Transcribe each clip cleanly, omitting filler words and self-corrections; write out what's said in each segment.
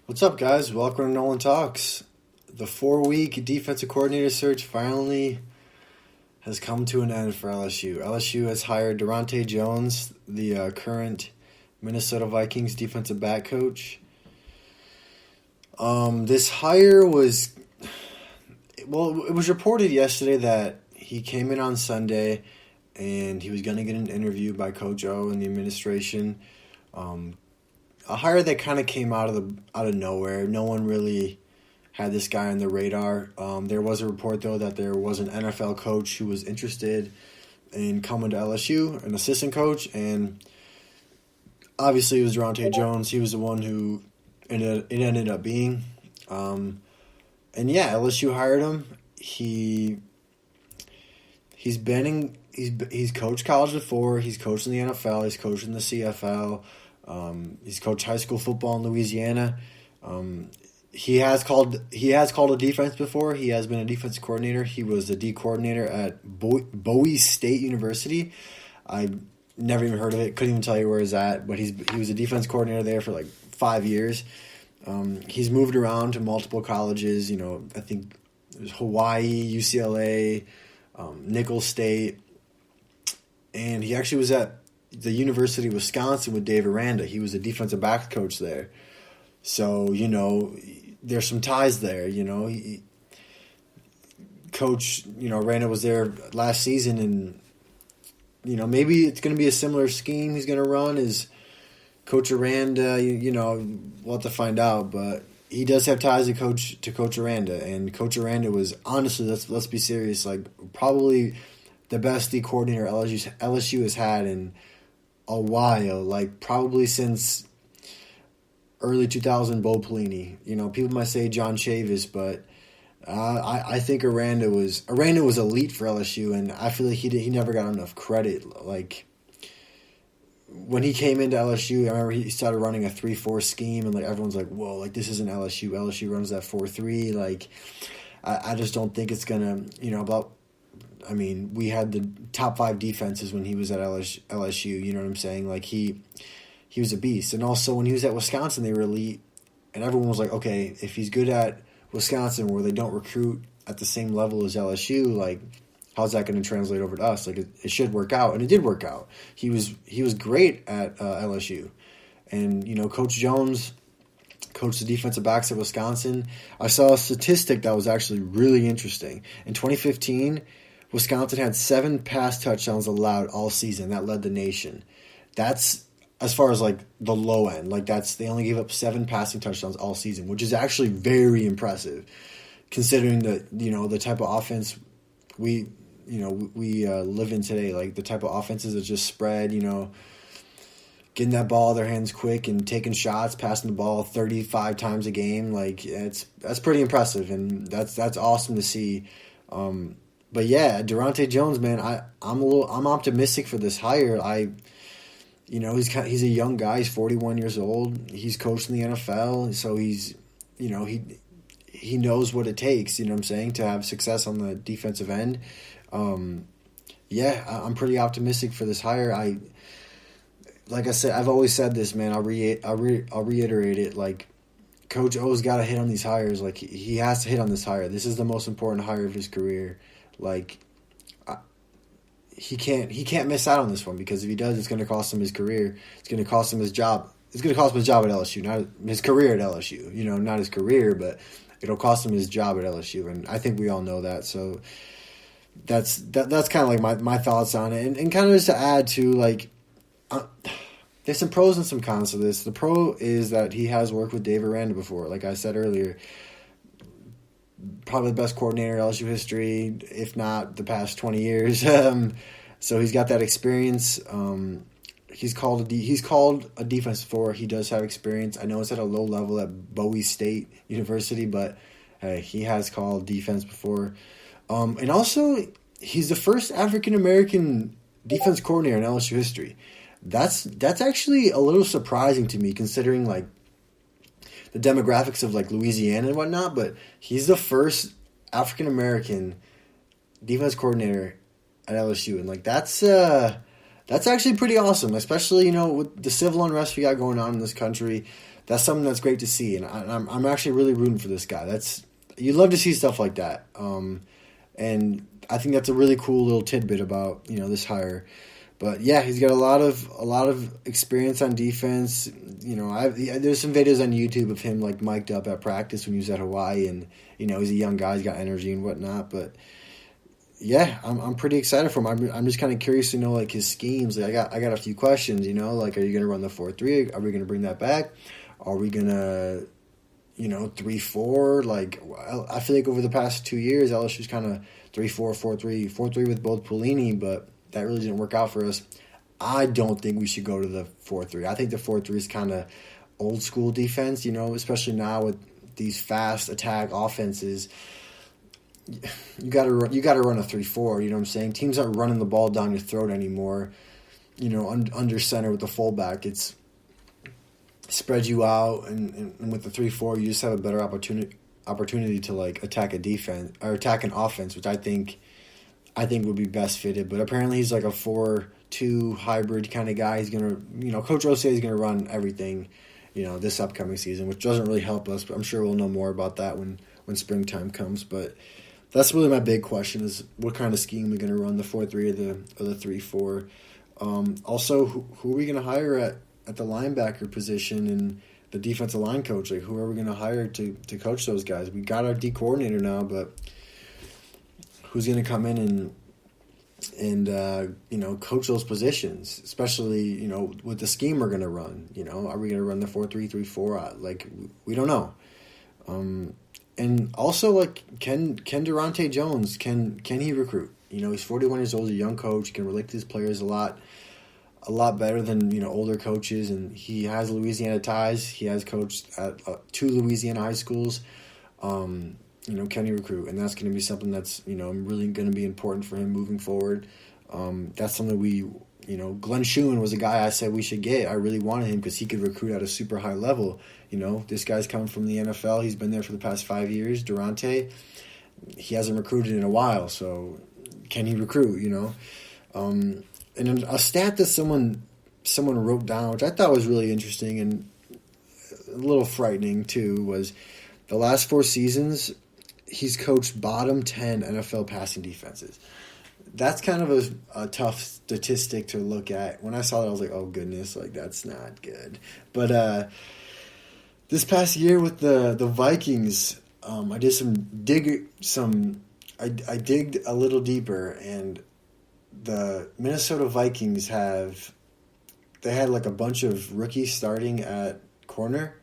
What's up, guys? Welcome to Nolan Talks. The 4-week defensive coordinator search finally has come to an end for LSU. LSU has hired Daronte Jones, the current Minnesota Vikings defensive back coach. This hire was, it was reported yesterday that he came in on Sunday and he was going to get an interview by Coach O and the administration. A hire that kind of came out of nowhere. No one really had this guy on the radar. There was a report, though, that there was an NFL coach who was interested in coming to LSU, an assistant coach, and obviously it was Daronte Jones. He was the one who it ended up being. And yeah, LSU hired him. He's coached college before. He's coached in the NFL. He's coached in the CFL. He's coached high school football in Louisiana. He has called a defense before. He has been a defensive coordinator. He was the D coordinator at Bowie State University. I never even heard of it. Couldn't even tell you where it's at. But he was a defense coordinator there for like 5 years. He's moved around to multiple colleges. I think it was Hawaii, UCLA, Nicholls State, and he actually was at the University of Wisconsin with Dave Aranda. He was a defensive backs coach there. So, there's some ties there, Coach, Aranda was there last season, and, maybe it's going to be a similar scheme he's going to run as Coach Aranda. We'll have to find out, but he does have ties to Coach Aranda, and Coach Aranda was, honestly, let's be serious, like probably the best D coordinator LSU has had in a while, like probably since early 2000 Bo Pelini. People might say John Chavis, but I think Aranda was elite for LSU, and I feel like he never got enough credit. Like when he came into LSU, I remember he started running a 3-4 scheme, and like everyone's like, "Whoa, like this isn't LSU. LSU runs that 4-3." Like I just don't think it's gonna, we had the top 5 defenses when he was at LSU. You know what I'm saying? Like he was a beast. And also when he was at Wisconsin, they were elite. And everyone was like, okay, if he's good at Wisconsin where they don't recruit at the same level as LSU, like how's that going to translate over to us? Like it should work out. And it did work out. He was great at LSU. And, Coach Jones coached the defensive backs at Wisconsin. I saw a statistic that was actually really interesting. In 2015, Wisconsin had 7 pass touchdowns allowed all season. That led the nation. That's as far as like the low end. Like they only gave up 7 passing touchdowns all season, which is actually very impressive, considering the type of offense we live in today. Like the type of offenses that just spread. Getting that ball out of their hands quick and taking shots, passing the ball 35 times a game. Like that's pretty impressive, and that's awesome to see. But yeah, Daronte Jones, man, I'm optimistic for this hire. He's a young guy. He's 41 years old. He's coached in the NFL, so he's he knows what it takes. You know what I'm saying, to have success on the defensive end. I'm pretty optimistic for this hire. Like I said, I've always said this, man. I'll reiterate it. Like Coach O's got to hit on these hires. Like he has to hit on this hire. This is the most important hire of his career. Like he can't miss out on this one, because if he does, it's going to cost him his career. It's going to cost him his job. It's going to cost him his job at LSU, not his career at LSU. Not his career, but it'll cost him his job at LSU, and I think we all know that. So that's kind of like my thoughts on it, and kind of just to add to like. There's some pros and some cons to this. The pro is that he has worked with Dave Aranda before. Like I said earlier, probably the best coordinator in LSU history, if not the past 20 years. So he's got that experience. He's called a defense before. He does have experience. I know it's at a low level at Bowie State University, but hey, he has called defense before. And also, he's the first African American defense coordinator in LSU history. That's actually a little surprising to me, considering like the demographics of like Louisiana and whatnot. But he's the first African American defense coordinator at LSU, and like that's actually pretty awesome, especially with the civil unrest we got going on in this country. that's something that's great to see, and I'm actually really rooting for this guy. You love to see stuff like that, and I think that's a really cool little tidbit about this hire. But yeah, he's got a lot of experience on defense. There's some videos on YouTube of him like mic'd up at practice when he was at Hawaii, and he's a young guy, he's got energy and whatnot. But yeah, I'm pretty excited for him. I'm just kind of curious to know like his schemes. Like I got a few questions. Like are you gonna run the 4-3? Are we gonna bring that back? Are we gonna 3-4? Like I feel like over the past 2 years, LSU's kind of 3-4, 4-3, 4-3 with both Pelini, but that really didn't work out for us. I don't think we should go to the 4-3. I think the 4-3 is kind of old school defense, especially now with these fast attack offenses. You got to run a 3-4, you know what I'm saying? Teams aren't running the ball down your throat anymore. Under center with the fullback, it's spread you out, and with the 3-4, you just have a better opportunity to like attack a defense or attack an offense, which I think would be best fitted. But apparently he's like a 4-2 hybrid kind of guy. He's gonna, Coach O says he's gonna run everything, this upcoming season, which doesn't really help us. But I'm sure we'll know more about that when springtime comes. But that's really my big question: is what kind of scheme we're gonna run, the 4-3 or the 3-4. Also, who are we gonna hire at the linebacker position and the defensive line coach? Like, who are we gonna hire to coach those guys? We got our D coordinator now, but who's going to come in and coach those positions, especially, with the scheme we're going to run? Are we going to run the 4-3, 3-4? Like, we don't know. And also, like, can Daronte Jones, can he recruit? He's 41 years old, a young coach. He can relate to his players a lot better than, older coaches. And he has Louisiana ties. He has coached at 2 Louisiana high schools. Can he recruit? And that's going to be something that's, really going to be important for him moving forward. That's something Glenn Schumann was a guy I said we should get. I really wanted him because he could recruit at a super high level. This guy's coming from the NFL. He's been there for the past 5 years. Daronte, he hasn't recruited in a while. So can he recruit, And a stat that someone wrote down, which I thought was really interesting and a little frightening too, was the last 4 seasons, he's coached bottom 10 NFL passing defenses. That's kind of a tough statistic to look at. When I saw that, I was like, oh, goodness, like, that's not good. But this past year with the Vikings, I did I digged a little deeper, and the Minnesota Vikings had like a bunch of rookies starting at corner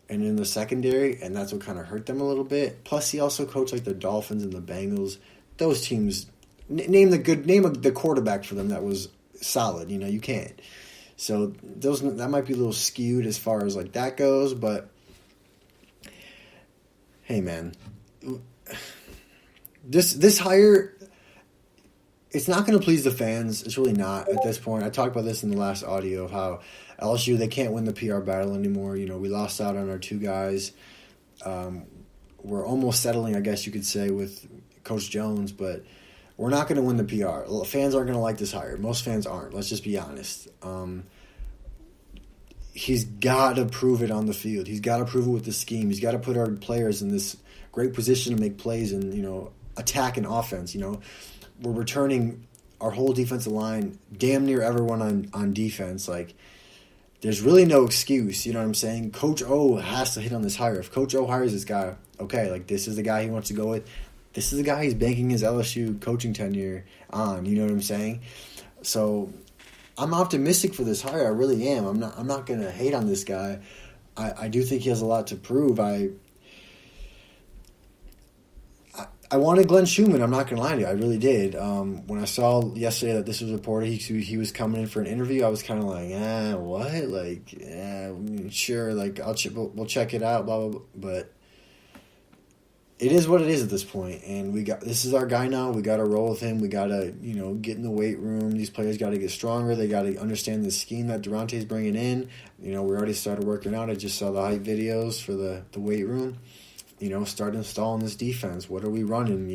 and in the secondary, and that's what kind of hurt them a little bit. Plus, he also coached like the Dolphins and the Bengals. Those teams, name the quarterback for them that was solid. You can't. So that might be a little skewed as far as like that goes. But hey, man, this hire, it's not going to please the fans. It's really not at this point. I talked about this in the last audio of how LSU, they can't win the PR battle anymore. We lost out on our 2 guys. We're almost settling, I guess you could say, with Coach Jones, but we're not going to win the PR. Fans aren't going to like this hire. Most fans aren't. Let's just be honest. He's got to prove it on the field. He's got to prove it with the scheme. He's got to put our players in this great position to make plays and, attack and offense. We're returning our whole defensive line, damn near everyone on defense. Like, there's really no excuse, you know what I'm saying? Coach O has to hit on this hire. If Coach O hires this guy, okay, like, this is the guy he wants to go with. This is the guy he's banking his LSU coaching tenure on, you know what I'm saying? So I'm optimistic for this hire. I really am. I'm not going to hate on this guy. I do think he has a lot to prove. I wanted Glenn Schumann. I'm not going to lie to you. I really did. When I saw yesterday that this was reported, he was coming in for an interview, I was kind of like, what? Like, sure, like, we'll check it out, blah, blah, blah. But it is what it is at this point. And this is our guy now. We got to roll with him. We got to, get in the weight room. These players got to get stronger. They got to understand the scheme that Daronte's bringing in. We already started working out. I just saw the hype videos for the weight room. Start installing this defense. What are we running,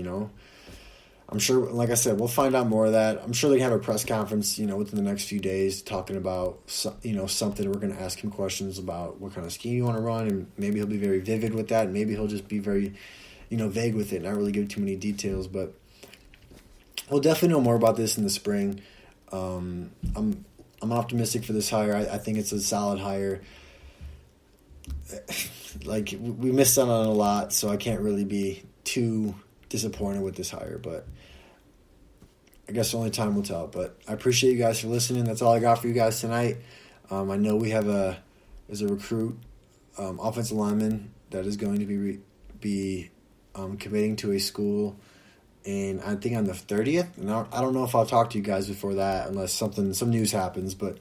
I'm sure, like I said, we'll find out more of that. I'm sure they have a press conference, within the next few days, talking about, something. We're going to ask him questions about what kind of scheme you want to run, and maybe he'll be very vivid with that. Maybe he'll just be very, vague with it, not really give too many details. But we'll definitely know more about this in the spring. I'm optimistic for this hire. I think it's a solid hire. Like, we missed out on a lot, so I can't really be too disappointed with this hire, but I guess only time will tell. But I appreciate you guys for listening. That's all I got for you guys tonight. I know we have a recruit, offensive lineman that is going to be committing to a school, and I think on the 30th. And I don't know if I'll talk to you guys before that unless some news happens, but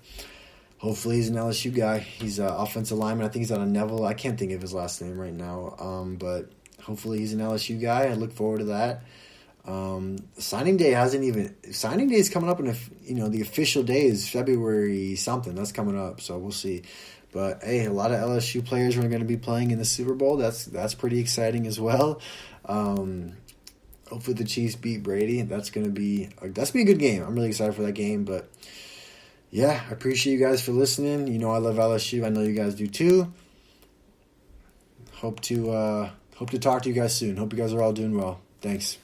hopefully he's an LSU guy. He's an offensive lineman. I think he's out of Neville. I can't think of his last name right now, but hopefully he's an LSU guy. I look forward to that. Signing day is coming up, and the official day is February something. That's coming up, so we'll see. But hey, a lot of LSU players are going to be playing in the Super Bowl. That's pretty exciting as well. Hopefully the Chiefs beat Brady. That's gonna be a good game. I'm really excited for that game. But yeah, I appreciate you guys for listening. I love LSU. I know you guys do too. Hope to talk to you guys soon. Hope you guys are all doing well. Thanks.